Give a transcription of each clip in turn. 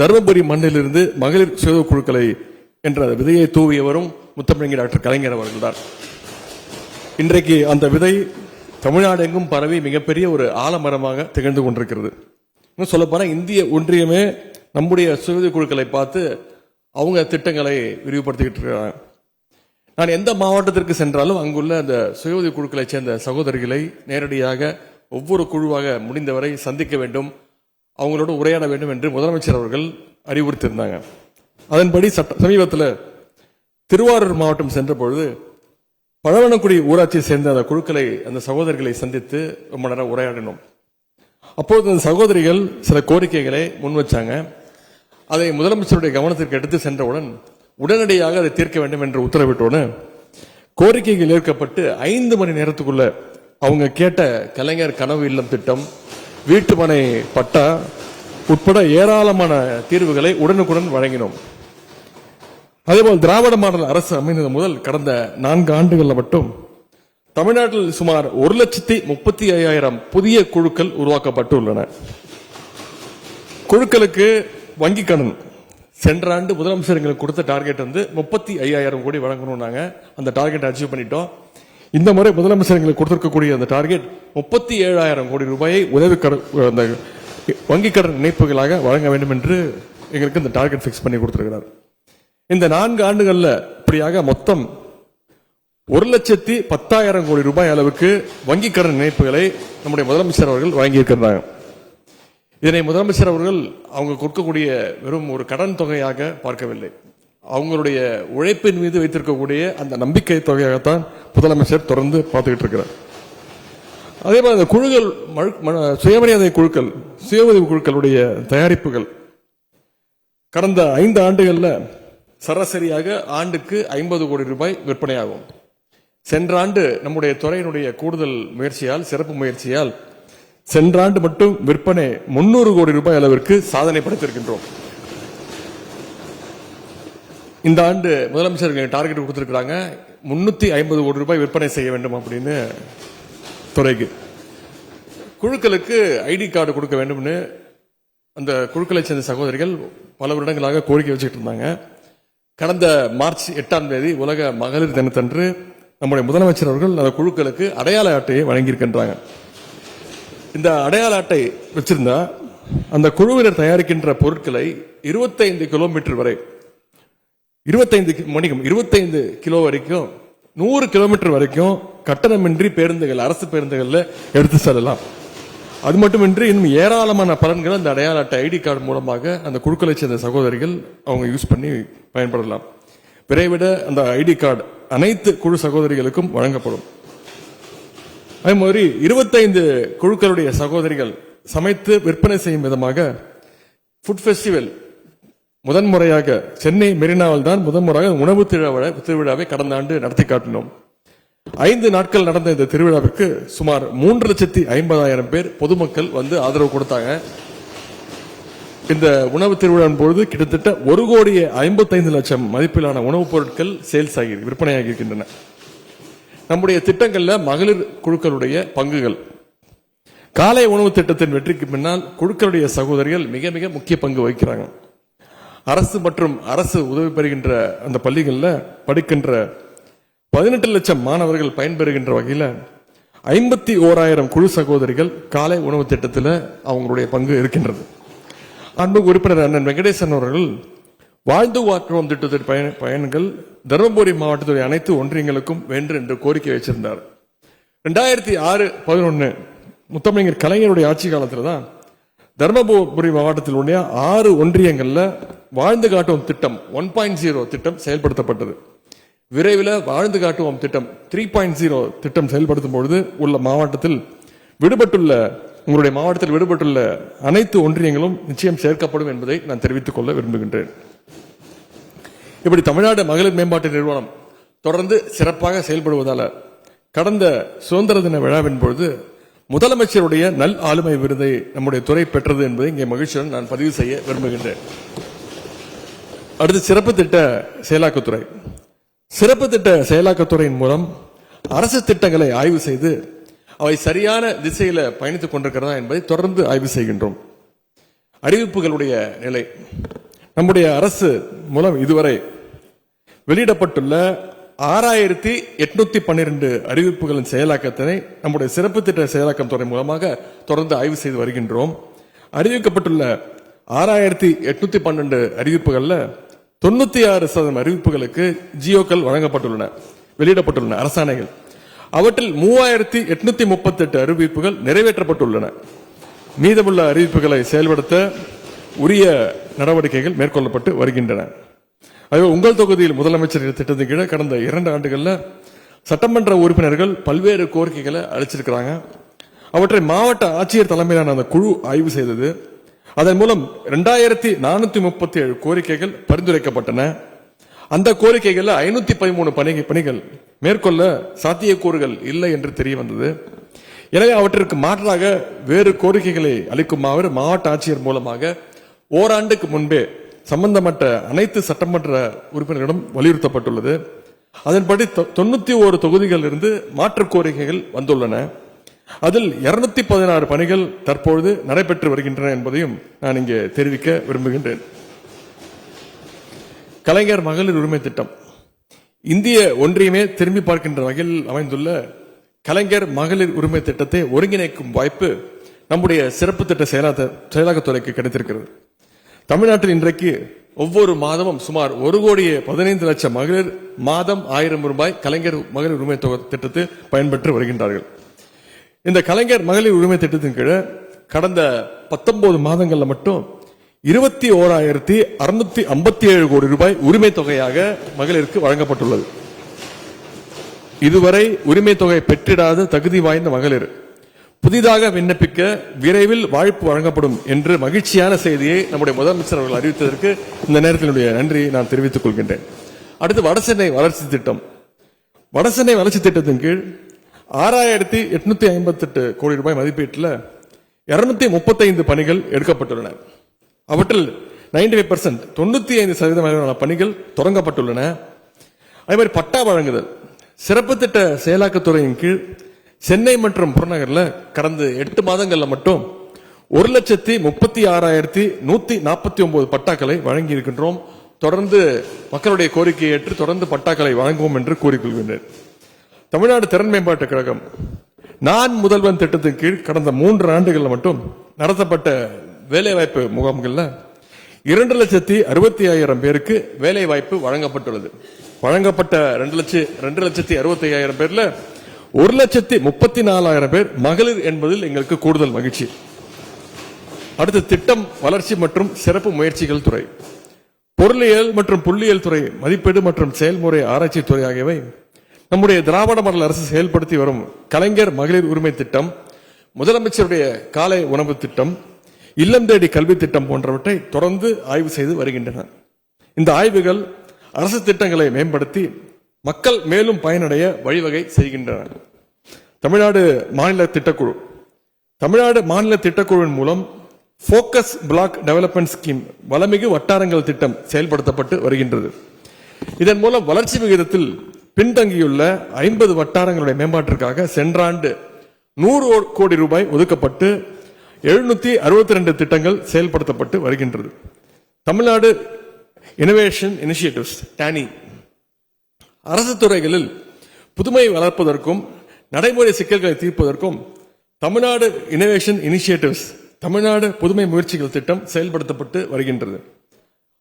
தருமபுரி மண்ணிலிருந்து மகளிர் சுய குழுக்களை என்ற விதையை தூவியவரும் முத்தமிழர் டாக்டர் கலைஞர் அவர்கள்தான். இன்றைக்கு அந்த விதை தமிழ்நாடு எங்கும் பரவி மிகப்பெரிய ஒரு ஆலமரமாக திகழ்ந்து கொண்டிருக்கிறது. இன்னும் சொல்லப்போனா இந்திய ஒன்றியமே நம்முடைய சுய குழுக்களை பார்த்து அவங்க திட்டங்களை விரிவுபடுத்திக்கிட்டு இருக்கிறாங்க. நான் எந்த மாவட்டத்திற்கு சென்றாலும் அங்குள்ள அந்த சுய உதவி குழுக்களை சேர்ந்த சகோதரிகளை நேரடியாக ஒவ்வொரு குழுவாக முடிந்தவரை சந்திக்க வேண்டும், அவங்களோட உரையாட வேண்டும் என்று முதலமைச்சர் அவர்கள் அறிவுறுத்தியிருந்தாங்க. அதன்படி சமீபத்தில் திருவாரூர் மாவட்டம் சென்ற பொழுது பழவனக்குடி ஊராட்சியை சேர்ந்த அந்த குழுக்களை அந்த சகோதரிகளை சந்தித்து ரொம்ப நேரம் உரையாடினோம். அப்போது அந்த சகோதரிகள் சில கோரிக்கைகளை முன் வச்சாங்க. அதை முதலமைச்சருடைய கவனத்திற்கு எடுத்து சென்றவுடன் உடனடியாக அதை தீர்க்க வேண்டும் என்று உத்தரவிட்டோன்னு கோரிக்கைகள் ஏற்கப்பட்டு 5 மணி நேரத்துக்குள்ள அவங்க கேட்ட கலைஞர் கனவு இல்லம் திட்டம், வீட்டு மனை பட்டா உட்பட ஏராளமான தீர்வுகளை உடனுக்குடன் வழங்கினோம். அதேபோல் திராவிட மாடல் அரசு அமைந்தது முதல் கடந்த 4 ஆண்டுகளில் மட்டும் தமிழ்நாட்டில் சுமார் 1,35,000 புதிய குழுக்கள் உருவாக்கப்பட்டுள்ளன. குழுக்களுக்கு வங்கி கடன் சென்ற ஆண்டு முதலமைச்சர் எங்களுக்கு கொடுத்த டார்கெட் 35,000 கோடி வழங்கணும். நாங்க அந்த டார்கெட் அச்சீவ் பண்ணிட்டோம். இந்த முறை முதலமைச்சர் எங்களுக்கு கொடுத்திருக்கக்கூடிய அந்த டார்கெட் 37,000 கோடி ரூபாயை உதவி அந்த வங்கி கடன் இணைப்புகளாக வழங்க வேண்டும் என்று எங்களுக்கு இந்த டார்கெட் பிக்ஸ் பண்ணி கொடுத்திருக்கிறார். இந்த 4 ஆண்டுகள்ல இப்படியாக மொத்தம் 1,10,000 கோடி ரூபாய் அளவுக்கு வங்கி கடன் இணைப்புகளை நம்முடைய முதலமைச்சர் அவர்கள் வழங்கியிருக்கிறாங்க. இதனை முதலமைச்சர் அவர்கள் அவங்க கொடுக்கக்கூடிய வெறும் ஒரு கடன் தொகையாக பார்க்கவில்லை, அவங்களுடைய உழைப்பின் மீது வைத்திருக்கக்கூடிய அந்த நம்பிக்கை தொகையாகத்தான் முதலமைச்சர் தொடர்ந்து பார்த்துக்கிட்டு இருக்கிறார். அதே மாதிரி அந்த குழுக்கள், சுயமரியாதை குழுக்கள், சுய உதவி குழுக்களுடைய தயாரிப்புகள் கடந்த 5 ஆண்டுகள்ல சராசரியாக ஆண்டுக்கு 50 கோடி ரூபாய் விற்பனையாகும். சென்ற ஆண்டு நம்முடைய துறையினுடைய கூடுதல் முயற்சியால், சிறப்பு முயற்சியால் சென்ற ஆண்டு மட்டும் விற்பனை 300 கோடி ரூபாய் அளவிற்கு சாதனை படைத்திருக்கின்றோம். இந்த ஆண்டு முதலமைச்சர் டார்கெட் கொடுத்திருக்கிறாங்க, 350 கோடி ரூபாய் விற்பனை செய்ய வேண்டும் அப்படின்னு துறைக்கு. குழுக்களுக்கு ஐடி கார்டு கொடுக்க வேண்டும்னு அந்த குழுக்களை சேர்ந்த சகோதரிகள் பல வருடங்களாக கோரிக்கை வச்சுட்டு இருந்தாங்க. கடந்த மார்ச் 8ஆம் தேதி உலக மகளிர் தினத்தன்று நம்முடைய முதலமைச்சர் அவர்கள் அந்த குழுக்களுக்கு அடையாள அட்டையை வழங்கியிருக்கின்றாங்க. இந்த அடையாள அட்டை வச்சிருந்தா அந்த குழுவினர் தயாரிக்கின்ற பொருட்களை 25 கிலோமீட்டர் வரை, 25 கிலோ வரைக்கும் 100 கிலோமீட்டர் வரைக்கும் கட்டணமின்றி பேருந்துகள், அரசு பேருந்துகள்ல எடுத்து செல்லலாம். அது மட்டுமின்றி இன்னும் ஏராளமான பலன்கள் அந்த அடையாள அட்டை ஐடி கார்டு மூலமாக அந்த குழுக்களை சேர்ந்த சகோதரிகள் அவங்க யூஸ் பண்ணி பயன்படலாம். விரைவிட அந்த ஐடி கார்டு அனைத்து குழு சகோதரிகளுக்கும் வழங்கப்படும். அதே மாதிரி 25 குழுக்களுடைய சகோதரிகள் சமைத்து விற்பனை செய்யும் விதமாக ஃபுட் ஃபெஸ்டிவல் முதன்முறையாக சென்னை மெரினாவில் தான் முதன்முறையாக உணவு திருவிழாவை கடந்த ஆண்டு நடத்தி காட்டினோம். 5 நாட்கள் நடந்த இந்த திருவிழாவிற்கு சுமார் 3,50,000 பேர் பொதுமக்கள் வந்து ஆதரவு கொடுத்தாங்க. இந்த உணவு திருவிழாவின் பொழுது கிட்டத்தட்ட 1,55,00,000 மதிப்பிலான உணவுப் பொருட்கள் சேல்ஸ் ஆகி விற்பனையாகி இருக்கின்றன. நம்முடைய திட்டங்கள்ல மகளிர் குழுக்களுடைய பங்குகள், காலை உணவு திட்டத்தின் வெற்றிக்கு பின்னால் குழுக்களுடைய சகோதரிகள் மிக மிக முக்கிய பங்கு வகிக்கிறாங்க. அரசு மற்றும் அரசு உதவி பெறுகின்ற அந்த பள்ளிகளில் படிக்கின்ற 18 லட்சம் மாணவர்கள் பயன்பெறுகின்ற வகையில் 51,000 குழு சகோதரிகள் காலை உணவு திட்டத்தில் அவங்களுடைய பங்கு இருக்கின்றது. அன்பு உறுப்பினர் அண்ணன் வெங்கடேசன் அவர்கள் வாழ்ந்து வாக்குவோம் திட்டத்தின் பயன்கள் தருமபுரி மாவட்டத்துடைய அனைத்து ஒன்றியங்களுக்கும் வேண்டும் என்று கோரிக்கை வச்சிருந்தார். 2006-11 முத்தமிழர் கலைஞருடைய ஆட்சி காலத்தில் தான் தருமபுரி மாவட்டத்தில் உள்ள 6 ஒன்றியங்கள்ல வாழ்ந்து காட்டுவோம் திட்டம் 1.0 திட்டம் செயல்படுத்தப்பட்டது. விரைவில் வாழ்ந்து காட்டுவோம் திட்டம் 3.0 திட்டம் செயல்படுத்தும் பொழுது உள்ள மாவட்டத்தில் விடுபட்டுள்ள, உங்களுடைய மாவட்டத்தில் விடுபட்டுள்ள அனைத்து ஒன்றியங்களும் நிச்சயம் சேர்க்கப்படும் என்பதை நான் தெரிவித்துக் கொள்ள விரும்புகின்றேன். இப்படி தமிழ்நாடு மகளிர் மேம்பாட்டு நிறுவனம் தொடர்ந்து சிறப்பாக செயல்படுவதால கடந்த சுதந்திர தின விழாவின் பொழுது முதலமைச்சருடைய நல் ஆளுமை விருதை நம்முடைய துறை பெற்றது என்பதை இங்கே மகிழ்ச்சியுடன் நான் பதிவு செய்ய விரும்புகின்றேன். அடுத்து சிறப்பு திட்ட செயலாக்கத்துறை. சிறப்பு திட்ட செயலாக்கத்துறையின் மூலம் அரசு திட்டங்களை ஆய்வு செய்து அவை சரியான திசையில பயணித்துக் கொண்டிருக்கிறதா என்பதை தொடர்ந்து ஆய்வு செய்கின்றோம். அறிவிப்புகளுடைய நிலை, நம்முடைய அரசு மூலம் இதுவரை வெளியிடப்பட்டுள்ள 6812 அறிவிப்புகளின் செயலாக்கத்தினை நம்முடைய சிறப்பு திட்ட செயலாக்கம் துறை மூலமாக தொடர்ந்து ஆய்வு செய்து வருகின்றோம். அறிவிக்கப்பட்டுள்ள 6812 அறிவிப்புகள்ல 96% அறிவிப்புகளுக்கு ஜியோக்கள் வழங்கப்பட்டுள்ளன, வெளியிடப்பட்டுள்ளன அரசாணைகள். அவற்றில் 3838 அறிவிப்புகள் நிறைவேற்றப்பட்டுள்ளன. மீதமுள்ள அறிவிப்புகளை செயல்படுத்த உரிய நடவடிக்கைகள் மேற்கொள்ளப்பட்டு வருகின்றன. உங்கள் தொகுதியில் முதலமைச்சர் திட்டத்தின் கீழே கடந்த 2 ஆண்டுகள்ல சட்டமன்ற உறுப்பினர்கள் பல்வேறு கோரிக்கைகளை அளிச்சிருக்கிறாங்க. அவற்றை மாவட்ட ஆட்சியர் தலைமையிலான அந்த குழு ஆய்வு செய்தது. அதன் மூலம் 2437 கோரிக்கைகள் பரிந்துரைக்கப்பட்டன. அந்த கோரிக்கைகள்ல 513 பணிகள் மேற்கொள்ள சாத்தியக்கூறுகள் இல்லை என்று தெரிய வந்தது. எனவே அவற்றிற்கு மாற்றாக வேறு கோரிக்கைகளை அளிக்குமாறு மாவட்ட ஆட்சியர் மூலமாக ஓராண்டுக்கு முன்பே சம்பந்தப்பட்ட அனைத்து சட்டமன்ற உறுப்பினர்களிடம் வலியுறுத்தப்பட்டுள்ளது. அதன்படி 91 தொகுதிகளில் இருந்து மாற்று கோரிக்கைகள் வந்துள்ளன. அதில் 216 பணிகள் தற்பொழுது நடைபெற்று வருகின்றன என்பதையும் நான் இங்கே தெரிவிக்க விரும்புகின்றேன். கலைஞர் மகளிர் உரிமை திட்டம் இந்திய ஒன்றியமே திரும்பி பார்க்கின்ற வகையில் அமைந்துள்ள கலைஞர் மகளிர் உரிமை திட்டத்தை ஒருங்கிணைக்கும் வாய்ப்பு நம்முடைய சிறப்பு திட்ட செயலாக்கத்துறைக்கு கிடைத்திருக்கிறது. தமிழ்நாட்டில் இன்றைக்கு ஒவ்வொரு மாதமும் சுமார் 1,15,00,000 மகளிர் மாதம் 1000 ரூபாய் கலைஞர் மகளிர் உரிமை திட்டத்தில் பயன்பெற்று வருகின்றார்கள். இந்த கலைஞர் மகளிர் உரிமை திட்டத்தின் கீழ் கடந்த 19 மாதங்கள்ல மட்டும் 21,657 கோடி ரூபாய் உரிமை தொகையாக மகளிருக்கு வழங்கப்பட்டுள்ளது. இதுவரை உரிமை தொகை பெற்றிடாத தகுதி வாய்ந்த மகளிர் புதிதாக விண்ணப்பிக்க விரைவில் வாய்ப்பு வழங்கப்படும் என்று மகிழ்ச்சியான செய்தியை நம்முடைய முதலமைச்சர் அவர்கள் அறிவித்ததற்கு இந்த நேரத்தினுடைய நன்றியை நான் தெரிவித்துக் கொள்கின்றேன். அடுத்து வடசென்னை வளர்ச்சி திட்டம். வடசென்னை வளர்ச்சி திட்டத்தின் கீழ் 6,858 கோடி ரூபாய் மதிப்பீட்டில் 235 பணிகள் எடுக்கப்பட்டுள்ளன. அவற்றில் 95% 95% பணிகள் தொடங்கப்பட்டுள்ளன. அதே மாதிரி பட்டா வழங்குதல் சிறப்பு திட்ட செயலாக்கத்துறையின் கீழ் சென்னை மற்றும் புறநகர்ல கடந்த 8 மாதங்கள்ல மட்டும் 1,36,149 பட்டாக்களை வழங்கி இருக்கின்றோம். தொடர்ந்து மக்களுடைய கோரிக்கையை ஏற்று தொடர்ந்து பட்டாக்களை வழங்குவோம் என்று கூறிக்கொள்கின்றேன். தமிழ்நாடு திறன் மேம்பாட்டு கழகம் நான் முதல்வன் திட்டத்தின் கீழ் கடந்த 3 ஆண்டுகள்ல மட்டும் நடத்தப்பட்ட வேலைவாய்ப்பு முகாம்கள்ல 2,65,000 பேருக்கு வேலை வாய்ப்பு வழங்கப்பட்டுள்ளது. வழங்கப்பட்ட 2,65,000 பேர்ல 1,34,000 பேர் மகளிர் என்பதில் எங்களுக்கு கூடுதல் மகிழ்ச்சி. அடுத்து திட்டம் வளர்ச்சி மற்றும் சிறப்பு முயற்சிகள் துறை, பொருளியல் மற்றும் புள்ளியியல் துறை, மதிப்பீடு மற்றும் செயல்முறை ஆராய்ச்சி துறை ஆகியவை நம்முடைய திராவிட மாடல் அரசு செயல்படுத்தி வரும் கலைஞர் மகளிர் உரிமை திட்டம், முதலமைச்சருடைய காலை உணவு திட்டம், இல்லம் தேடி கல்வி திட்டம் போன்றவற்றை தொடர்ந்து ஆய்வு செய்து வருகின்றன. இந்த ஆய்வுகள் அரசு திட்டங்களை மேம்படுத்தி மக்கள் மேலும் பயனடைய வழிவகை செய்கின்றன. தமிழ்நாடு மாநில திட்டக்குழு மூலம் போக்கஸ் பிளாக் டெவலப்மெண்ட் ஸ்கீம் வளமிகு வட்டாரங்கள் திட்டம் செயல்படுத்தப்பட்டு வருகின்றது. இதன் மூலம் வளர்ச்சி விகிதத்தில் பின்தங்கியுள்ள 50 வட்டாரங்களுடைய மேம்பாட்டிற்காக சென்ற ஆண்டு 100 கோடி ரூபாய் ஒதுக்கப்பட்டு 762 திட்டங்கள் செயல்படுத்தப்பட்டு வருகின்றது. தமிழ்நாடு இனோவேஷன் இனிஷியேட்டிவ்ஸ் டானி அரசு துறைகளில் புதுமை வளர்ப்பதற்கும் நடைமுறை சிக்கல்களை தீர்ப்பதற்கும் தமிழ்நாடு இனோவேஷன் இனிஷியேட்டிவ்ஸ் தமிழ்நாடு புதுமை முயற்சிகள் திட்டம் செயல்படுத்தப்பட்டு வருகின்றது.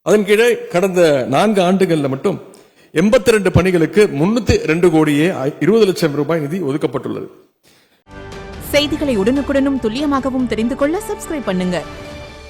அதன் கீழே கடந்த 4 ஆண்டுகளில் மட்டும் 82 பணிகளுக்கு 302 கோடியே 20 லட்சம் ரூபாய் நிதி ஒதுக்கப்பட்டுள்ளது. செய்திகளை உடனுக்குடனும் துல்லியமாகவும் தெரிந்து கொள்ள சப்ஸ்கிரைப் பண்ணுங்க.